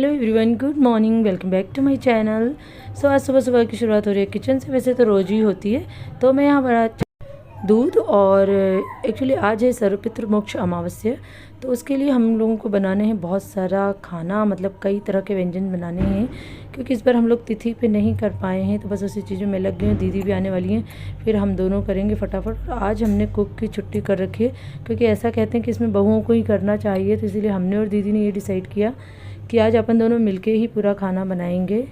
Hello everyone, good morning, welcome back to my channel. आज सुबह सुबह की शुरुआत हो रही है किचन से। वैसे तो रोज़ ही होती है। तो मैं यहाँ बना दूध और एक्चुअली आज है सर्वपितृ मोक्ष अमावस्या। तो उसके लिए हम लोगों को बनाने हैं बहुत सारा खाना, मतलब कई तरह के व्यंजन बनाने हैं, क्योंकि इस बार हम लोग तिथि पे नहीं कर पाए हैं। तो बस उसी चीज़ों में लग गए हैं। दीदी भी आने वाली हैं, फिर हम दोनों करेंगे फटाफट। आज हमने कुक की छुट्टी कर रखी है, क्योंकि ऐसा कहते हैं कि इसमें बहुओं को ही करना चाहिए। तो इसीलिए हमने और दीदी ने ये डिसाइड किया कि आज अपन दोनों मिलके ही पूरा खाना बनाएंगे।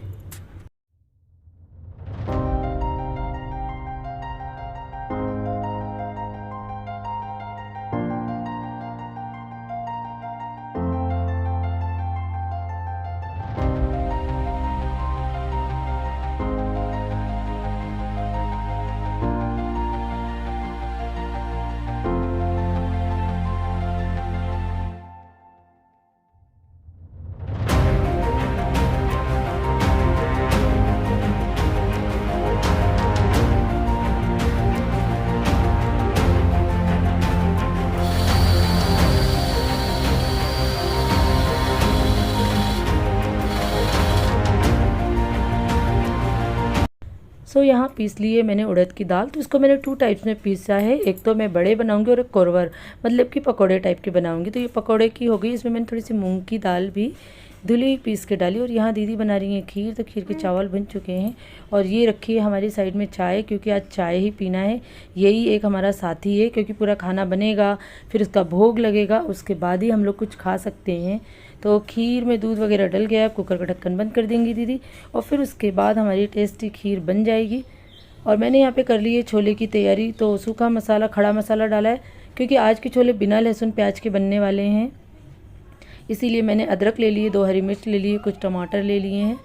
यहाँ पीस लिए मैंने उड़द की दाल। तो इसको मैंने 2 टाइप्स में पीसा है। एक तो मैं बड़े बनाऊंगी और एक कोरवर, मतलब कि पकोड़े टाइप के बनाऊंगी। तो ये पकोड़े की हो गई। इसमें मैंने थोड़ी सी मूंग की दाल भी धुली हुई पीस के डाली। और यहाँ दीदी बना रही हैं खीर। तो खीर के चावल बन चुके हैं। और ये रखी है हमारी साइड में चाय, क्योंकि आज चाय ही पीना है। यही एक हमारा साथी है, क्योंकि पूरा खाना बनेगा, फिर उसका भोग लगेगा, उसके बाद ही हम लोग कुछ खा सकते हैं। तो खीर में दूध वगैरह डल गया। कुकर का ढक्कन बंद कर देंगी दीदी, और फिर उसके बाद हमारी टेस्टी खीर बन जाएगी। और मैंने यहाँ पे कर ली है छोले की तैयारी। तो सूखा मसाला, खड़ा मसाला डाला है, क्योंकि आज के छोले बिना लहसुन प्याज के बनने वाले हैं। इसीलिए मैंने अदरक ले लिए, 2 हरी मिर्च ले लिए, कुछ टमाटर ले लिए हैं।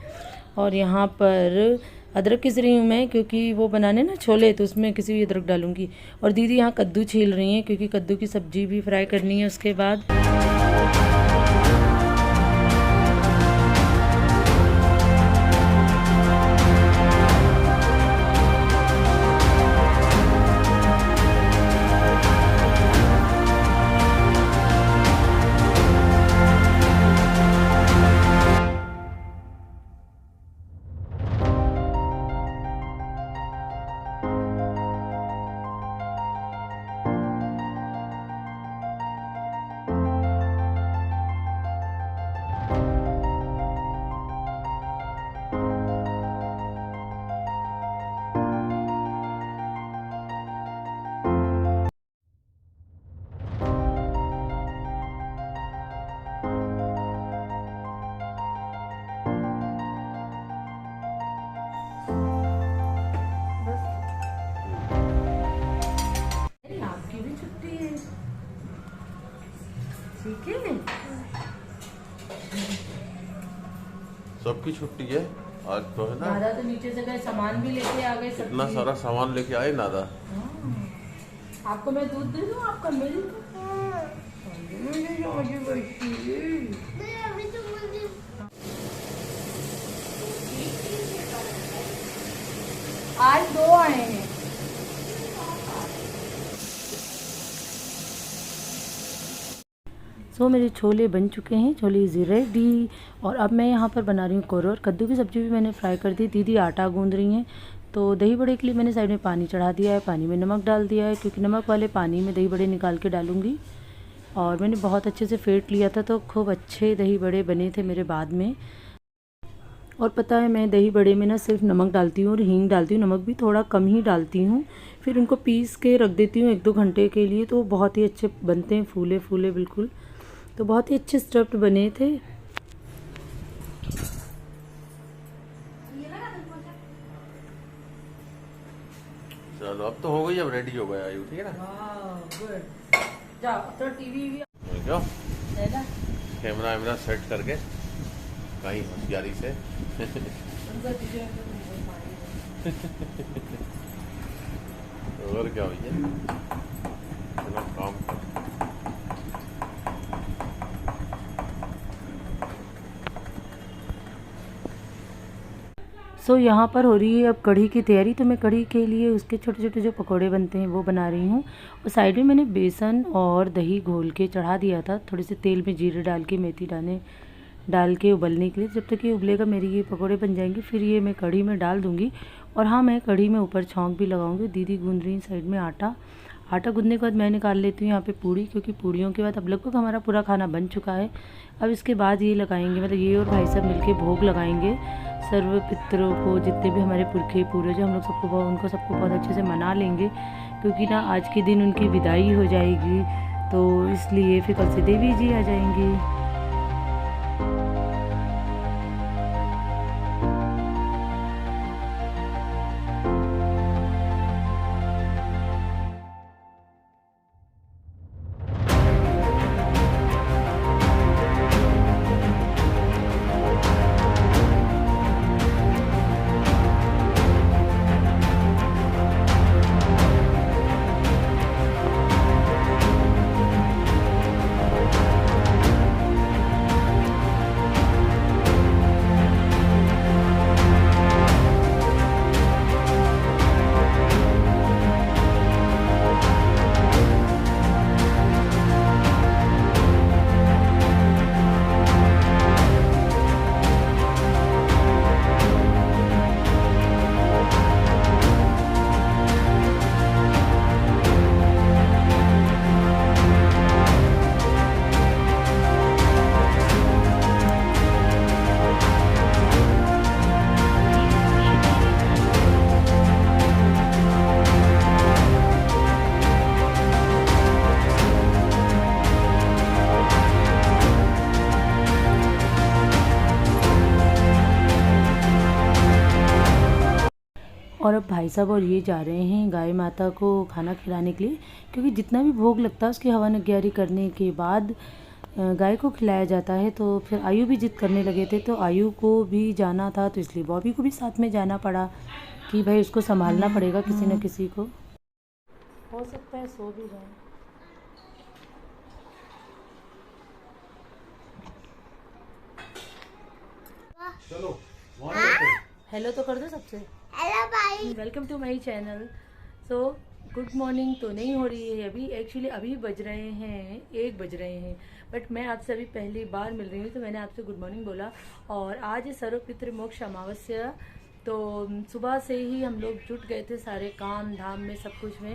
और यहाँ पर अदरक किस रही हूँ मैं, क्योंकि वो बनाने ना छोले, तो उसमें किसी भी अदरक डालूंगी। और दीदी यहाँ कद्दू छील रही हैं, क्योंकि कद्दू की सब्जी भी फ्राई करनी है उसके बाद। ठीक है, सबकी छुट्टी है आज तो, है ना। नादा तो नीचे से गए, सामान भी लेके आ गए। इतना सारा सामान लेके आए नादा। आपको मैं दूध दे दूं, आपका मिल्क। आज 2 आए हैं। मेरे छोले बन चुके हैं, छोले इज़ रेडी। और अब मैं यहाँ पर बना रही हूँ कोरवर। कद्दू की सब्ज़ी भी मैंने फ्राई कर दी। दीदी आटा गूंद रही हैं। तो दही बड़े के लिए मैंने साइड में पानी चढ़ा दिया है। पानी में नमक डाल दिया है, क्योंकि नमक वाले पानी में दही बड़े निकाल के डालूँगी। और मैंने बहुत अच्छे से फेंट लिया था, तो खूब अच्छे दही बड़े बने थे मेरे बाद में। और पता है, मैं दही बड़े में ना सिर्फ नमक डालती हूँ और हींग डालती हूँ। नमक भी थोड़ा कम ही डालती हूँ। फिर उनको पीस के रख देती हूँ 1-2 घंटे के लिए। तो बहुत ही अच्छे बनते हैं, फूले फूले बिल्कुल। तो बहुत ही अच्छे स्टफ्ड बने थे। चलो अब तो हो गई, अब रेडी हो गया आयु, ठीक है ना। गुड। जाओ तो टीवी भी क्यों कैमरा वैमरा सेट करके कहीं होशियारी से और क्या भैया, चलो काम कर। यहाँ पर हो रही है अब कढ़ी की तैयारी। तो मैं कढ़ी के लिए उसके छोटे छोटे जो पकोड़े बनते हैं वो बना रही हूँ। और साइड में मैंने बेसन और दही घोल के चढ़ा दिया था। थोड़े से तेल में जीरे डाल के, मेथी दाने डाल के उबलने के लिए। जब तक ये उबलेगा मेरी ये पकोड़े बन जाएंगे, फिर ये मैं कढ़ी में डाल दूँगी। और हाँ, मैं कढ़ी में ऊपर छौंक भी लगाऊंगी। दीदी गूंद रही साइड में आटा गूंदने के बाद मैं निकाल लेती हूँ यहाँ पे पूड़ी, क्योंकि पूड़ियों के बाद अब लगभग हमारा पूरा खाना बन चुका है। अब इसके बाद ये लगाएंगे, मतलब ये और भाई साहब मिलके भोग लगाएंगे सर्व पितरों को। जितने भी हमारे पुरखे पूर्वज हम लोग उनको सबको बहुत अच्छे से मना लेंगे, क्योंकि ना आज के दिन उनकी विदाई हो जाएगी, तो इसलिए फिर कल से देवी जी आ जाएंगी। और अब भाई साहब और ये जा रहे हैं गाय माता को खाना खिलाने के लिए, क्योंकि जितना भी भोग लगता है उसकी हवन अग्यारी करने के बाद गाय को खिलाया जाता है। तो फिर आयु भी जिद करने लगे थे, तो आयु को भी जाना था, तो इसलिए बॉबी को भी साथ में जाना पड़ा कि भाई उसको संभालना पड़ेगा किसी न किसी को। हो सकता है सो भी जाए। चलो हेलो तो कर दो सबसे। हेलो भाई, welcome to my channel. So good morning तो नहीं हो रही है अभी, एक्चुअली अभी बज रहे हैं 1 बज रहे हैं, बट मैं आपसे अभी पहली बार मिल रही हूँ, तो मैंने आपसे गुड मॉर्निंग बोला। और आज है सर्वपितृ मोक्ष अमावस्या, तो सुबह से ही हम लोग जुट गए थे सारे काम धाम में, सब कुछ में।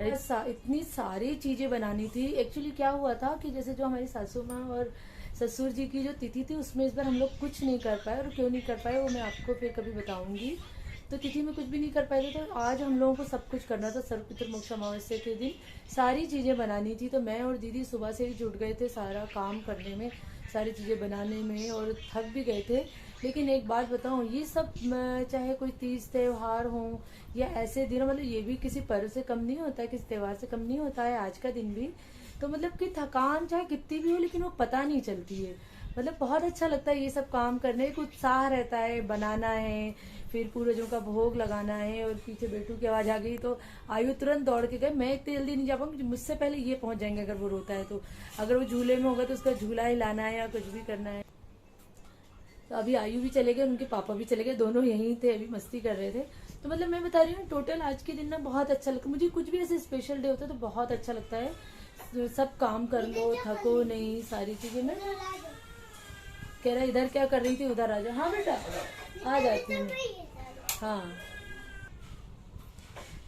इतनी सारी चीज़ें बनानी थी। एक्चुअली क्या हुआ था कि जैसे जो हमारी सासू माँ और ससुर जी की जो तिथि थी, उसमें इस बार हम लोग कुछ नहीं कर पाए। और क्यों नहीं कर पाए वो मैं आपको फिर कभी बताऊंगी। तो तिथि में कुछ भी नहीं कर पाए थे, तो आज हम लोगों को सब कुछ करना था। सर्वपितृ मोक्ष अमावस्या के दिन सारी चीज़ें बनानी थी, तो मैं और दीदी सुबह से ही जुट गए थे सारा काम करने में, सारी चीज़ें बनाने में, और थक भी गए थे। लेकिन एक बात बताऊं, ये सब चाहे कोई तीज त्यौहार हो या ऐसे दिन, मतलब ये भी किसी पर्व से कम नहीं होता है, किसी त्यौहार से कम नहीं होता है आज का दिन भी। तो मतलब कि थकान चाहे कितनी भी हो, लेकिन वो पता नहीं चलती है। मतलब बहुत अच्छा लगता है ये सब काम करने, एक उत्साह रहता है, बनाना है, फिर पूर्वजों का भोग लगाना है। और पीछे बेटू की आवाज आ गई तो आयु तुरंत दौड़ के गए। मैं इतनी जल्दी नहीं जा पाऊंगी, मुझसे पहले ये पहुंच जाएंगे अगर वो रोता है तो। अगर वो झूले में होगा तो उसका झूला हिलाना है या कुछ भी करना है। तो अभी आयु भी चले गए, उनके पापा भी चले गए, दोनों यहीं थे, अभी मस्ती कर रहे थे। तो मतलब मैं बता रही हूँ, टोटल आज के दिन ना बहुत अच्छा लगता है मुझे। कुछ भी ऐसे स्पेशल डे होता है तो बहुत अच्छा लगता है। सब काम कर लो, थको नहीं, सारी चीजें। मैं कह रहा इधर क्या कर रही थी, उधर आ जा। हाँ बेटा आ जाती हूँ। हाँ,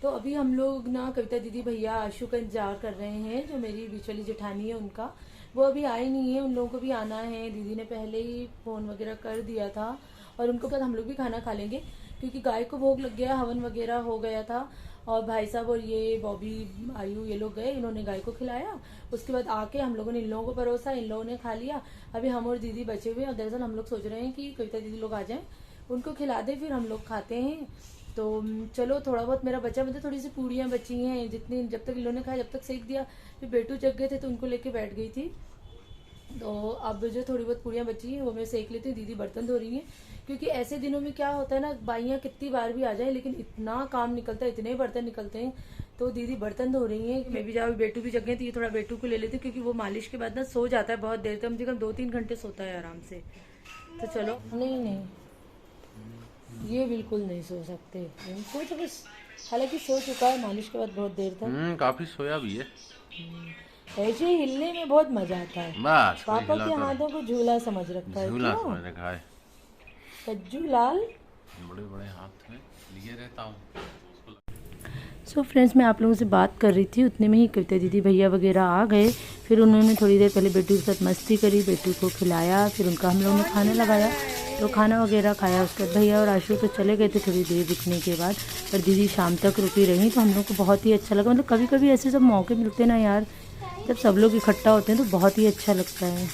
तो अभी हम लोग ना कविता दीदी भैया आशुगंज जा कर रहे हैं, जो मेरी बीच वाली जेठानी है उनका, वो अभी आई नहीं है, उन लोगों को भी आना है। दीदी ने पहले ही फोन वगैरह कर दिया था, और उनको बाद हम लोग भी खाना खा लेंगे, क्योंकि गाय को भोग लग गया, हवन वगैरह हो गया था। और भाई साहब और ये बॉबी आयु ये लोग गए, इन्होंने गाय को खिलाया। उसके बाद आके हम लोगों ने इन लोगों को परोसा, इन लोगों ने खा लिया। अभी हम और दीदी बचे हुए हैं। दरअसल हम लोग सोच रहे हैं कि कविता दीदी लोग आ जाएं, उनको खिला दे, फिर हम लोग खाते हैं। तो चलो थोड़ा बहुत मेरा बचा, मतलब थोड़ी सी पूड़ियाँ बची हैं, जितनी जब तक इन लोगों ने खाया जब तक सेक दिया। फिर बेटू जग गए थे तो उनको लेके बैठ गई थी। तो अब जो थोड़ी बहुत पूड़ियाँ बची हैं वो मैं सेक लेती हूँ। दीदी बर्तन धो रही हैं, क्योंकि ऐसे दिनों में क्या होता है ना, बाइयाँ कितनी बार भी आ जाए लेकिन इतना काम निकलता है, इतने बर्तन निकलते हैं। तो दीदी बर्तन धो रही हैं, मैं भी जाऊँ, बेटू भी जग गए, तो ये थोड़ा बेटू को ले लेती हूँ, क्योंकि वो मालिश के बाद ना सो जाता है बहुत देर तक, कम से कम 2-3 घंटे सोता है आराम से। तो चलो। नहीं, ये बिल्कुल नहीं सो सकते इनको, तो बस हालांकि सो चुका है मालिश के बाद बहुत देर तक। काफी सोया भी है। ऐसे हिलने में बहुत मजा आता है। बस पापा के हाथों को झूला समझ रखा है। झूला क्यों? समझ रखा है। कज्जू लाल बड़े बड़े हाथ में लिए रहता हूँ। सो फ्रेंड्स, मैं आप लोगों से बात कर रही थी, उतने में ही कविता दीदी भैया वगैरह आ गए। फिर उन्होंने थोड़ी देर पहले बेटू के साथ मस्ती करी, बेटू को खिलाया, फिर उनका हम लोगों ने खाना लगाया, तो खाना वगैरह खाया। उसके बाद भैया और आशु तो चले गए थे थोड़ी देर रुकने के बाद, पर दीदी शाम तक रुकी रही, तो हम लोग को बहुत ही अच्छा लगा। मतलब कभी कभी ऐसे सब मौके मिलते ना यार, जब सब लोग इकट्ठा होते हैं तो बहुत ही अच्छा लगता है।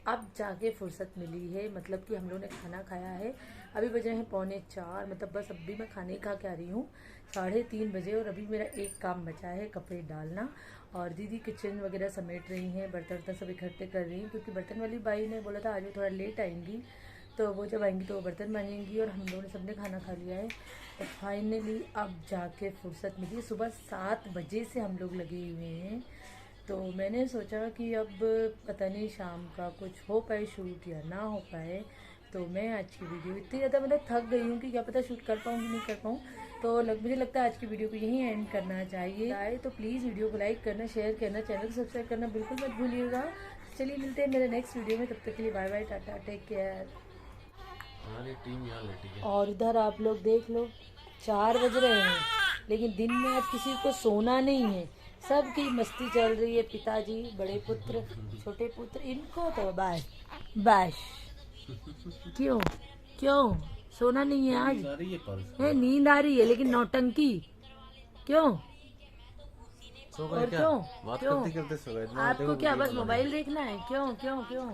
अब जाके फुर्सत मिली है, मतलब कि हम लोग ने खाना खाया है। अभी बजे हैं 3:45, मतलब बस अभी मैं खाने खा के आ रही हूँ 3:30 बजे। और अभी मेरा एक काम बचा है, कपड़े डालना। और दीदी किचन वगैरह समेट रही हैं, बर्तन वर्तन सब इकट्ठे कर रही हैं, क्योंकि बर्तन वाली बाई ने बोला था आज वो थोड़ा लेट आएंगी, तो वो जब आएंगी तो वो बर्तन मांजेंगी। और हम लोगों ने सबने खाना खा लिया है, तो फाइनली अब जाके फुर्सत मिली। सुबह 7 बजे से हम लोग लगे हुए हैं, तो मैंने सोचा कि अब पता नहीं शाम का कुछ हो पाए शूट या ना हो पाए। तो मैं आज की वीडियो इतनी ज़्यादा मतलब थक गई हूँ कि क्या पता शूट कर पाऊँ कि नहीं कर पाऊँ। तो मुझे लगता है आज की वीडियो को यहीं एंड करना चाहिए। आए तो प्लीज़ वीडियो को लाइक करना, शेयर करना, चैनल को सब्सक्राइब करना बिल्कुल मत भूलिएगा। चलिए मिलते हैं मेरे नेक्स्ट वीडियो में, तब तक के लिए bye bye, tata, take care. हमारी टीम यहाँ लेटी है। और इधर आप लोग देख लो, 4 बज रहे हैं, लेकिन दिन में आज किसी को सोना नहीं है, सबकी मस्ती चल रही है। पिताजी, बड़े पुत्र, छोटे पुत्र, इनको तो बाय बाय। क्यों क्यों सोना नहीं है आज? है नींद आ रही है, लेकिन नौटंकी क्यों? सो और गए क्या? क्यों बात क्यों? करते करते सो गए। आपको क्या बस मोबाइल देखना है? क्यों क्यों क्यों?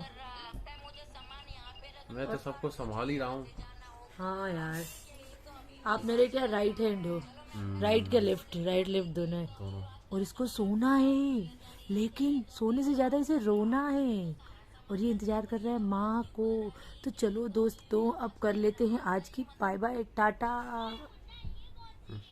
मैं तो सबको संभाल ही रहा हूँ। हाँ यार, आप मेरे क्या राइट हैंड हो? राइट क्या लेफ्ट? राइट लेफ्ट दोनों है। दोनों। और इसको सोना है, लेकिन सोने से ज्यादा इसे रोना है, और ये इंतजार कर रहा है माँ को। तो चलो दोस्तों, अब कर लेते हैं आज की बाय बाय, टाटा।